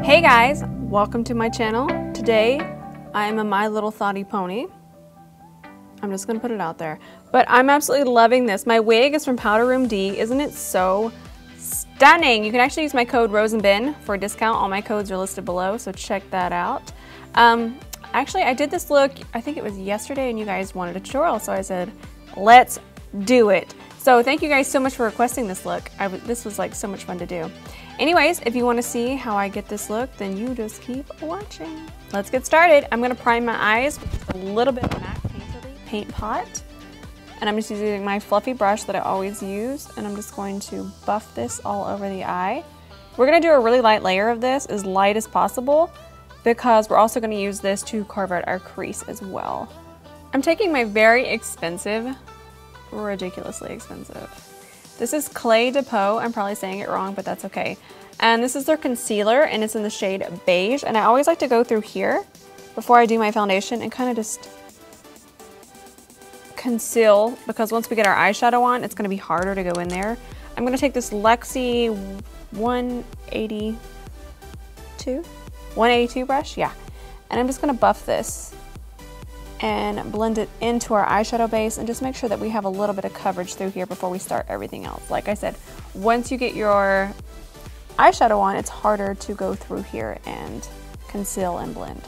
Hey guys, welcome to my channel. Today I am a My Little Thotty Pony. I'm just gonna put it out there. But I'm absolutely loving this. My wig is from Powder Room D. Isn't it so stunning? You can actually use my code ROSEANDBEN for a discount. All my codes are listed below, so check that out. Actually, I did this look, I think it was yesterday, and you guys wanted a tutorial, so I said, let's do it. So thank you guys so much for requesting this look. This was like so much fun to do. Anyways, if you want to see how I get this look, then you just keep watching. Let's get started. I'm going to prime my eyes with just a little bit of MAC Paint Pot. And I'm just using my fluffy brush that I always use, and I'm just going to buff this all over the eye. We're going to do a really light layer of this, as light as possible, because we're also going to use this to carve out our crease as well. I'm taking my very expensive, ridiculously expensive, this is Clé de Peau. I'm probably saying it wrong, but that's okay. And this is their concealer, and it's in the shade Beige. And I always like to go through here before I do my foundation and kind of just conceal, because once we get our eyeshadow on, it's going to be harder to go in there. I'm going to take this Elcie 182 brush, yeah, and I'm just going to buff this and blend it into our eyeshadow base, and just make sure that we have a little bit of coverage through here before we start everything else. Like I said, once you get your eyeshadow on, it's harder to go through here and conceal and blend.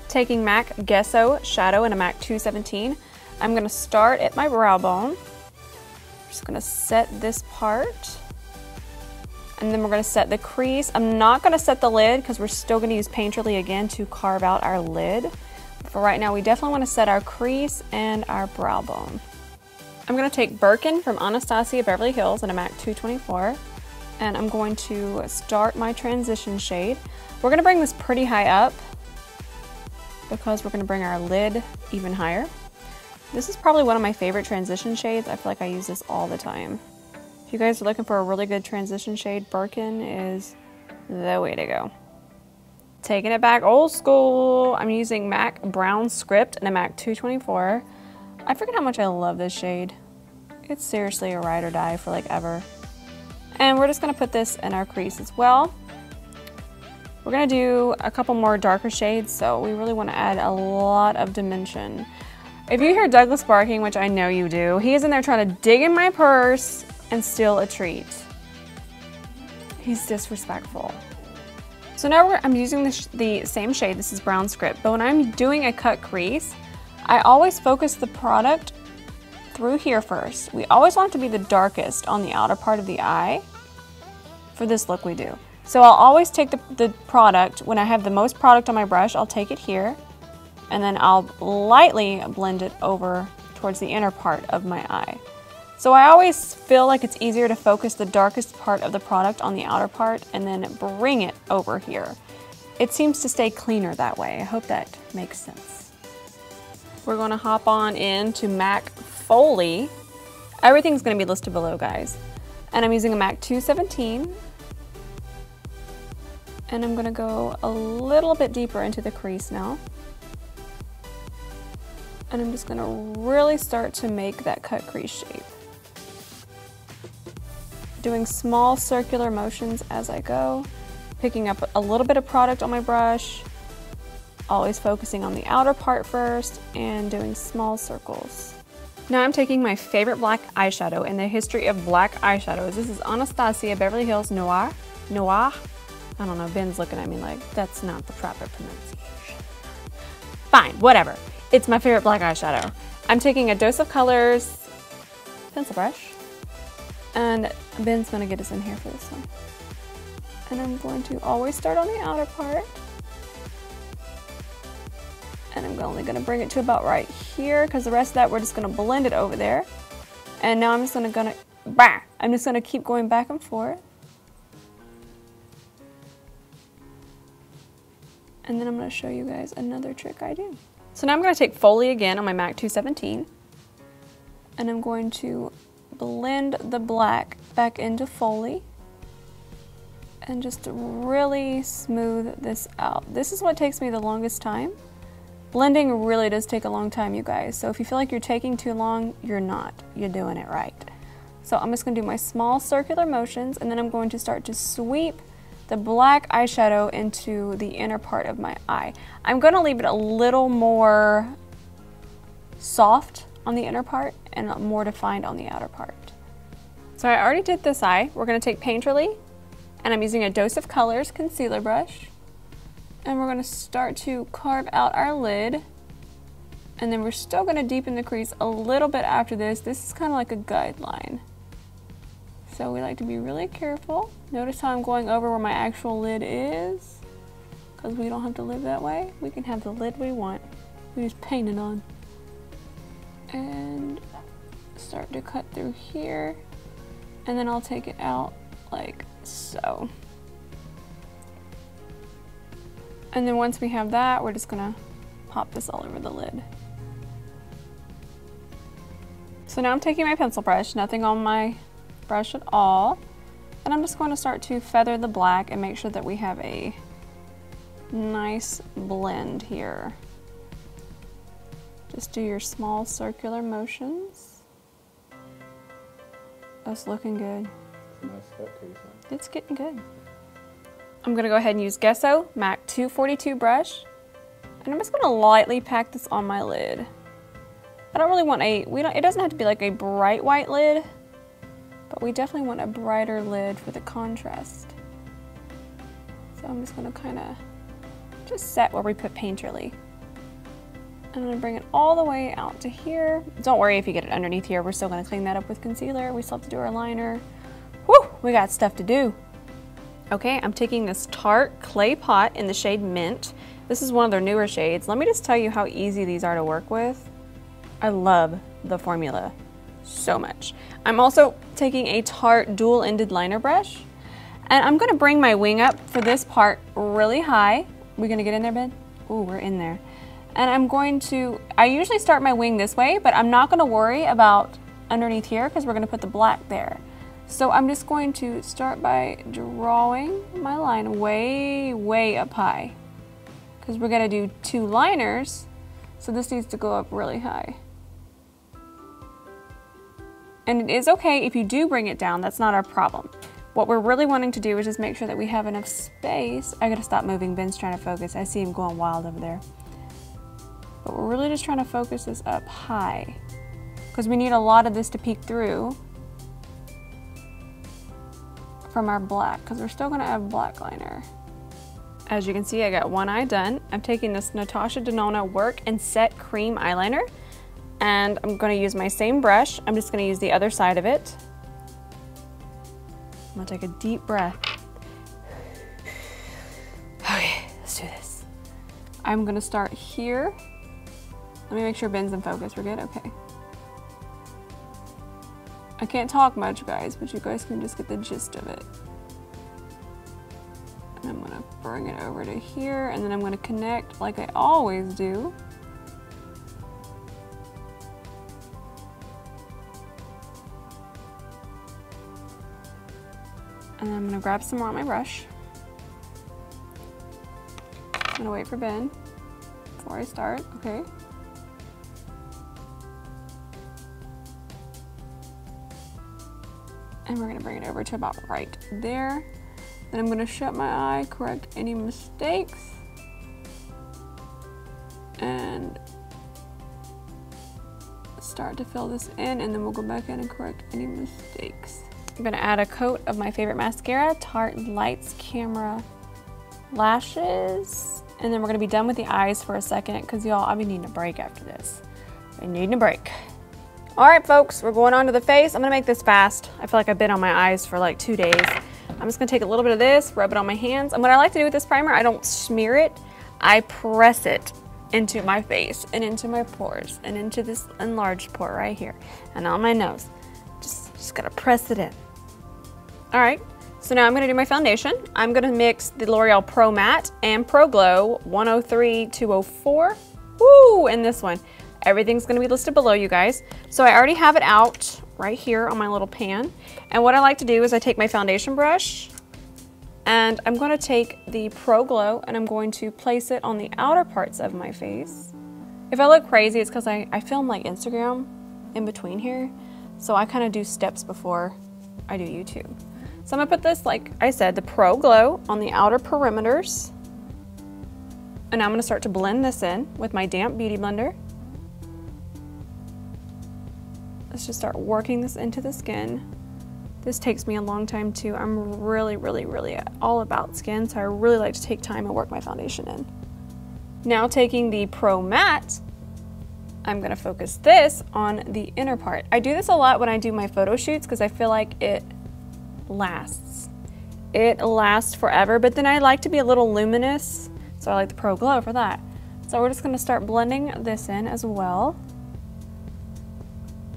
Taking MAC Gesso Shadow in a MAC 217, I'm going to start at my brow bone. I'm just going to set this part, and then we're going to set the crease. I'm not going to set the lid because we're still going to use Painterly again to carve out our lid. For right now, we definitely want to set our crease and our brow bone. I'm going to take Birkin from Anastasia Beverly Hills in a MAC 224, and I'm going to start my transition shade. We're going to bring this pretty high up because we're going to bring our lid even higher. This is probably one of my favorite transition shades. I feel like I use this all the time. If you guys are looking for a really good transition shade, Birkin is the way to go. Taking it back old school, I'm using MAC Brown Script in a MAC 224. I forget how much I love this shade. It's seriously a ride or die for like ever. And we're just gonna put this in our crease as well. We're gonna do a couple more darker shades, so we really wanna add a lot of dimension. If you hear Douglas barking, which I know you do, he is in there trying to dig in my purse and steal a treat. He's disrespectful. So now I'm using the same shade, this is Brown Script, but when I'm doing a cut crease, I always focus the product through here first. We always want it to be the darkest on the outer part of the eye for this look we do. So I'll always take the product, when I have the most product on my brush, I'll take it here, and then I'll lightly blend it over towards the inner part of my eye. So I always feel like it's easier to focus the darkest part of the product on the outer part and then bring it over here. It seems to stay cleaner that way. I hope that makes sense. We're going to hop on into MAC Folie. Everything's going to be listed below, guys. And I'm using a MAC 217. And I'm going to go a little bit deeper into the crease now. And I'm just going to really start to make that cut crease shape. Doing small circular motions as I go, picking up a little bit of product on my brush, always focusing on the outer part first, and doing small circles. Now I'm taking my favorite black eyeshadow in the history of black eyeshadows. This is Anastasia Beverly Hills Noir. I don't know, Ben's looking at me like, that's not the proper pronunciation. Fine, whatever. It's my favorite black eyeshadow. I'm taking a Dose of Colors pencil brush, and Ben's gonna get us in here for this one. And I'm going to always start on the outer part. And I'm only gonna bring it to about right here, because the rest of that we're just gonna blend it over there. And now I'm just gonna keep going back and forth. And then I'm gonna show you guys another trick I do. So now I'm gonna take Folie again on my MAC 217. And I'm going to blend the black back into Folie and just really smooth this out. This is what takes me the longest time. Blending really does take a long time, you guys. So if you feel like you're taking too long, you're not. You're doing it right. So I'm just gonna do my small circular motions, and then I'm going to start to sweep the black eyeshadow into the inner part of my eye. I'm going to leave it a little more soft on the inner part and more defined on the outer part. So I already did this eye. We're going to take Painterly, and I'm using a Dose of Colors concealer brush, and we're going to start to carve out our lid, and then we're still going to deepen the crease a little bit after this. This is kind of like a guideline. So we like to be really careful. Notice how I'm going over where my actual lid is, because we don't have to live that way. We can have the lid we want. We just paint it on. And start to cut through here, and then I'll take it out like so. And then once we have that, we're just gonna pop this all over the lid. So now I'm taking my pencil brush, nothing on my brush at all, and I'm just going to start to feather the black and make sure that we have a nice blend here. Just do your small circular motions. That's looking good. It's a nice cut too, so. It's getting good. I'm gonna go ahead and use Gesso MAC 242 brush, and I'm just gonna lightly pack this on my lid. I don't really want it doesn't have to be like a bright white lid, but we definitely want a brighter lid for the contrast. So I'm just gonna kind of just set where we put Painterly. I'm gonna bring it all the way out to here. Don't worry if you get it underneath here, we're still gonna clean that up with concealer. We still have to do our liner. Whew, we got stuff to do. Okay, I'm taking this Tarte Clay Pot in the shade Mint. This is one of their newer shades. Let me just tell you how easy these are to work with. I love the formula so much. I'm also taking a Tarte dual-ended liner brush, and I'm gonna bring my wing up for this part really high. We gonna get in there, Ben? Ooh, we're in there. And I usually start my wing this way, but I'm not gonna worry about underneath here because we're gonna put the black there. So I'm just going to start by drawing my line way, way up high, because we're gonna do 2 liners, so this needs to go up really high. And it is okay if you do bring it down, that's not our problem. What we're really wanting to do is just make sure that we have enough space. I gotta stop moving, Ben's trying to focus. I see him going wild over there. But we're really just trying to focus this up high, because we need a lot of this to peek through from our black, because we're still gonna add black liner. As you can see, I got one eye done. I'm taking this Natasha Denona Work and Set Cream Eyeliner, and I'm gonna use my same brush. I'm just gonna use the other side of it. I'm gonna take a deep breath. Okay, let's do this. I'm gonna start here. Let me make sure Ben's in focus. We're good? Okay. I can't talk much, guys, but you guys can just get the gist of it. And I'm gonna bring it over to here, and then I'm gonna connect like I always do. And then I'm gonna grab some more on my brush. I'm gonna wait for Ben before I start, okay? And we're gonna bring it over to about right there. Then I'm gonna shut my eye, correct any mistakes, and start to fill this in, and then we'll go back in and correct any mistakes. I'm gonna add a coat of my favorite mascara, Tarte Lights Camera Lashes, and then we're gonna be done with the eyes for a second, because y'all, I'll be needing a break after this. I'm needing a break. All right, folks, we're going on to the face. I'm gonna make this fast. I feel like I've been on my eyes for like 2 days. I'm just gonna take a little bit of this, rub it on my hands. And what I like to do with this primer, I don't smear it. I press it into my face and into my pores and into this enlarged pore right here and on my nose. Just gotta press it in. All right, so now I'm gonna do my foundation. I'm gonna mix the L'Oreal Pro Matte and Pro Glow 103-204. Woo, and this one. Everything's gonna be listed below, you guys. So I already have it out right here on my little pan. And what I like to do is I take my foundation brush, and I'm gonna take the Pro Glow and I'm going to place it on the outer parts of my face. If I look crazy, it's because I film like Instagram in between here. So I kind of do steps before I do YouTube. So I'm gonna put this, like I said, the Pro Glow on the outer perimeters. And now I'm gonna start to blend this in with my damp beauty blender. Let's just start working this into the skin. This takes me a long time too. I'm really all about skin, so I really like to take time and work my foundation in. Now taking the Pro Matte, I'm gonna focus this on the inner part. I do this a lot when I do my photo shoots because I feel like it lasts. It lasts forever, but then I like to be a little luminous, so I like the Pro Glow for that. So we're just gonna start blending this in as well.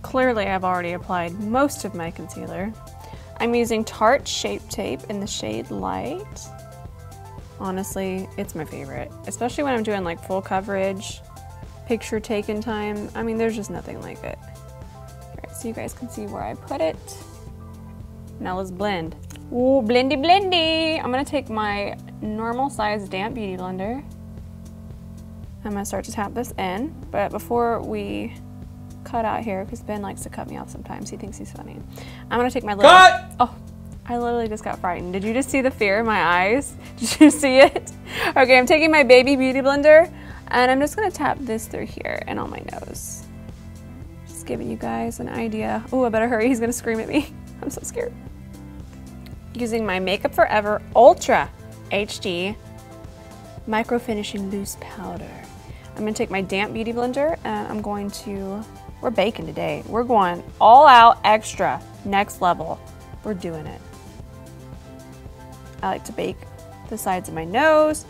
Clearly I've already applied most of my concealer. I'm using Tarte Shape Tape in the shade Light. Honestly, it's my favorite, especially when I'm doing like full coverage, picture taken time. I mean, there's just nothing like it. All right, so you guys can see where I put it. Now let's blend. Ooh, blendy blendy. I'm gonna take my normal size damp beauty blender. I'm gonna start to tap this in, but before we cut out here, because Ben likes to cut me off sometimes, he thinks he's funny. I'm gonna take my little— Cut! Oh, I literally just got frightened. Did you just see the fear in my eyes? Did you see it? Okay, I'm taking my baby beauty blender and I'm just gonna tap this through here and on my nose. Just giving you guys an idea. Oh, I better hurry, he's gonna scream at me. I'm so scared. Using my Makeup Forever Ultra HD Microfinishing Loose Powder. I'm gonna take my damp beauty blender and I'm going to— we're baking today. We're going all out extra, next level. We're doing it. I like to bake the sides of my nose.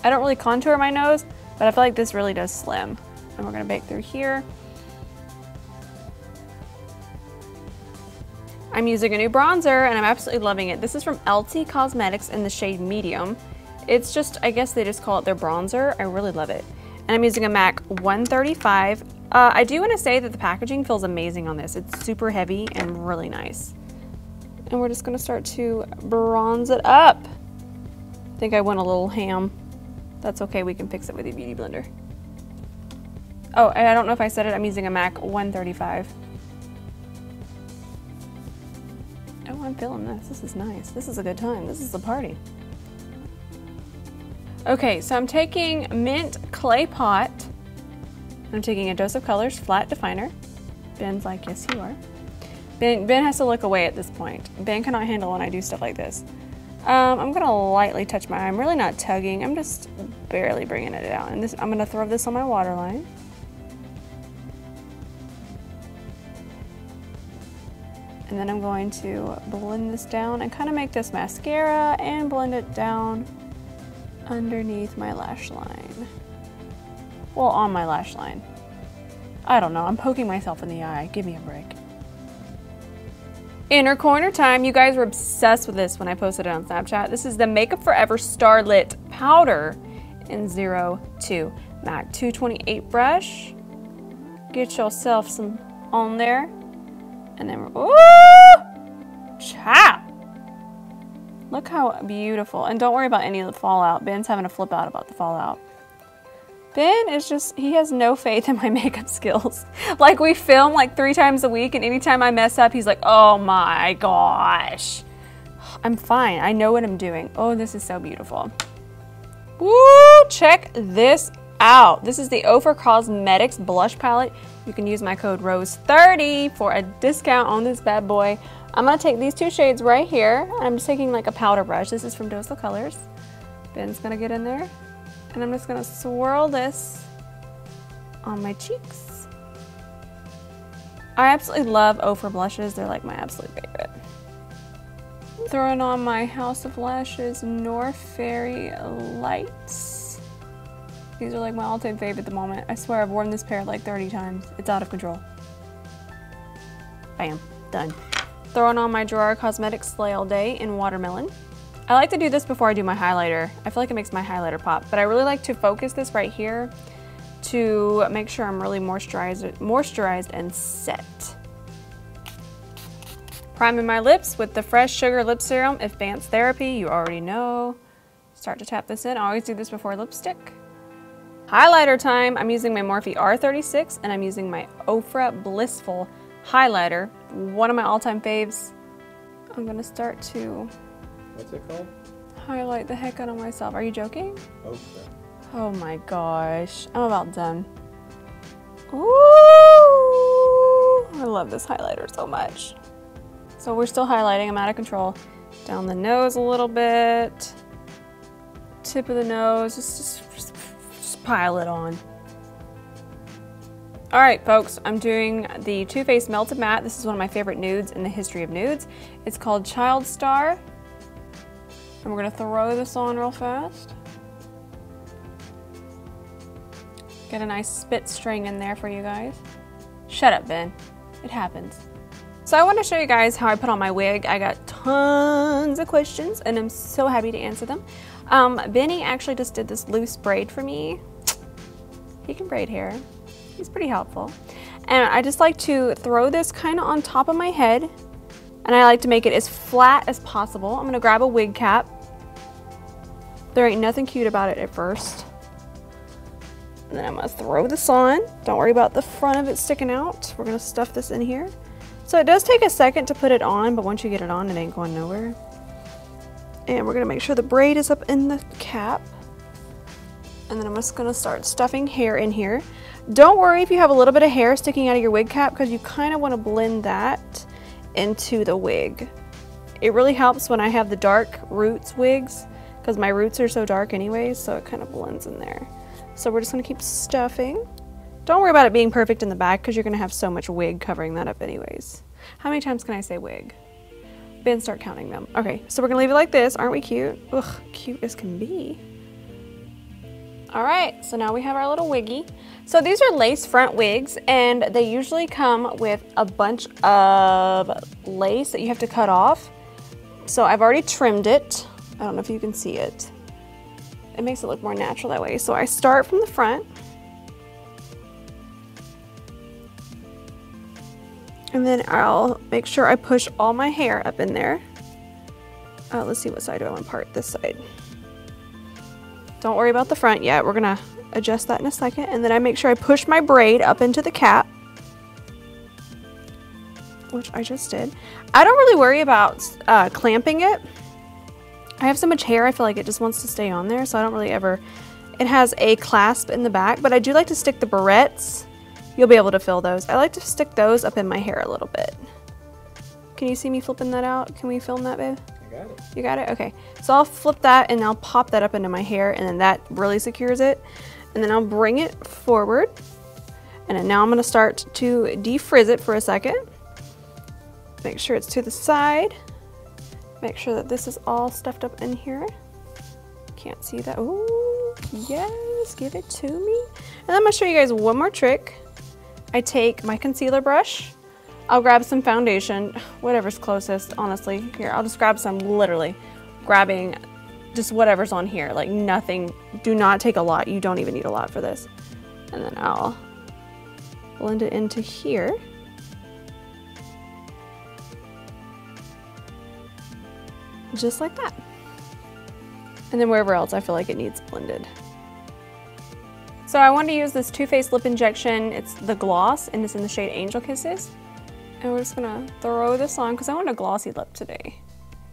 I don't really contour my nose, but I feel like this really does slim. And we're gonna bake through here. I'm using a new bronzer and I'm absolutely loving it. This is from Elcie Cosmetics in the shade Medium. It's just, I guess they just call it their bronzer. I really love it. And I'm using a MAC 135. I do want to say that the packaging feels amazing on this. It's super heavy and really nice. And we're just going to start to bronze it up. I think I went a little ham. That's okay, we can fix it with a beauty blender. Oh, and I don't know if I said it, I'm using a MAC 135. Oh, I'm feeling this. This is nice. This is a good time. This is a party. Okay, so I'm taking Mint Clay Pot. I'm taking a Dose of Colors Flat Definer. Ben's like, yes, you are. Ben has to look away at this point. Ben cannot handle when I do stuff like this. I'm gonna lightly touch my eye. I'm really not tugging. I'm just barely bringing it down. And this, I'm gonna throw this on my waterline. And then I'm going to blend this down and kind of make this mascara and blend it down underneath my lash line. Well, on my lash line. I don't know, I'm poking myself in the eye. Give me a break. Inner corner time. You guys were obsessed with this when I posted it on Snapchat. This is the Makeup Forever Starlit Powder in 02 MAC 228 brush. Get yourself some on there. And then, ooh, chap. Look how beautiful. And don't worry about any of the fallout. Ben's having a flip out about the fallout. Ben is just, he has no faith in my makeup skills. Like, we film like 3 times a week, and anytime I mess up, he's like, oh my gosh. I'm fine, I know what I'm doing. Oh, this is so beautiful. Woo, check this out. This is the Ofra Cosmetics blush palette. You can use my code ROSE30 for a discount on this bad boy. I'm gonna take these 2 shades right here, and I'm just taking like a powder brush. This is from Dose of Colors. Ben's gonna get in there. And I'm just gonna swirl this on my cheeks. I absolutely love Ofra blushes. They're like my absolute favorite. Throwing on my House of Lashes Noir Fairy Lights. These are like my all-time favorite at the moment. I swear I've worn this pair like 30 times. It's out of control. Bam, done. Throwing on my Gerard Cosmetics Slay All Day in Watermelon. I like to do this before I do my highlighter. I feel like it makes my highlighter pop, but I really like to focus this right here to make sure I'm really moisturized and set. Priming my lips with the Fresh Sugar Lip Serum Advanced Therapy. You already know. Start to tap this in. I always do this before lipstick. Highlighter time. I'm using my Morphe R36 and I'm using my Ofra Blissful highlighter. One of my all-time faves. I'm gonna start to What's it called? highlight the heck out of myself. Are you joking? Okay. Oh my gosh, I'm about done. Ooh, I love this highlighter so much. So we're still highlighting, I'm out of control. Down the nose a little bit. Tip of the nose, just pile it on. All right, folks, I'm doing the Too Faced Melted Matte. This is one of my favorite nudes in the history of nudes. It's called Child Star. And we're gonna throw this on real fast. Get a nice spit string in there for you guys. Shut up, Ben. It happens. So I want to show you guys how I put on my wig. I got tons of questions and I'm so happy to answer them. Benny actually just did this loose braid for me. He can braid hair. He's pretty helpful. And I just like to throw this kind of on top of my head, and I like to make it as flat as possible. I'm gonna grab a wig cap. There ain't nothing cute about it at first. And then I'm gonna throw this on. Don't worry about the front of it sticking out. We're gonna stuff this in here. So it does take a second to put it on, but once you get it on, it ain't going nowhere. And we're gonna make sure the braid is up in the cap. And then I'm just gonna start stuffing hair in here. Don't worry if you have a little bit of hair sticking out of your wig cap, because you kind of want to blend that into the wig. It really helps when I have the dark roots wigs, because my roots are so dark anyways, so it kind of blends in there. So we're just gonna keep stuffing. Don't worry about it being perfect in the back, because you're gonna have so much wig covering that up anyways. How many times can I say wig? Ben, start counting them. Okay, so we're gonna leave it like this. Aren't we cute? Ugh, cute as can be. All right, so now we have our little wiggy. So these are lace front wigs, and they usually come with a bunch of lace that you have to cut off. So I've already trimmed it. I don't know if you can see it. It makes it look more natural that way. So I start from the front. And then I'll make sure I push all my hair up in there. Let's see, what side do I want to part? This side. Don't worry about the front yet. We're gonna adjust that in a second. And then I make sure I push my braid up into the cap, which I just did. I don't really worry about clamping it. I have so much hair, I feel like it just wants to stay on there, so I don't really ever. It has a clasp in the back, but I do like to stick the barrettes. You'll be able to feel those. I like to stick those up in my hair a little bit. Can you see me flipping that out? Can we film that, babe? Got it. You got it? Okay. So I'll flip that and I'll pop that up into my hair, and then that really secures it. And then I'll bring it forward. And then now I'm gonna start to defrizz it for a second. Make sure it's to the side. Make sure that this is all stuffed up in here. Can't see that. Ooh, yes, give it to me. And I'm gonna show you guys one more trick. I take my concealer brush. I'll grab some foundation, whatever's closest, honestly. Here, I'll just grab some, literally. Grabbing just whatever's on here, like nothing. Do not take a lot. You don't even need a lot for this. And then I'll blend it into here. Just like that. And then wherever else I feel like it needs blended. So I want to use this Too Faced Lip Injection. It's the gloss, and it's in the shade Angel Kisses. And we're just gonna throw this on because I want a glossy lip today.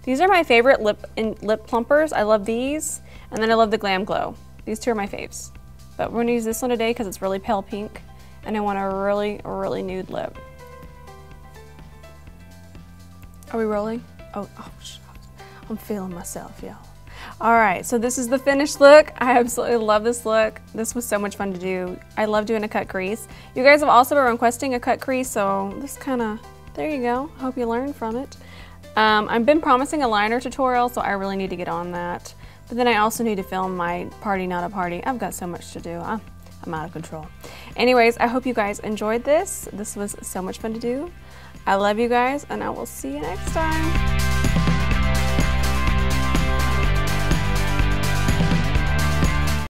These are my favorite lip plumpers. I love these, and then I love the Glam Glow. These two are my faves. But we're gonna use this one today because it's really pale pink, and I want a really, really nude lip. Are we rolling? Oh, I'm feeling myself, y'all. All right, so this is the finished look. I absolutely love this look. This was so much fun to do. I love doing a cut crease. You guys have also been requesting a cut crease, so this kind of, there you go. Hope you learned from it. I've been promising a liner tutorial, so I really need to get on that. But then I also need to film my party not a party. I've got so much to do. I'm out of control. Anyways, I hope you guys enjoyed this. This was so much fun to do. I love you guys, and I will see you next time.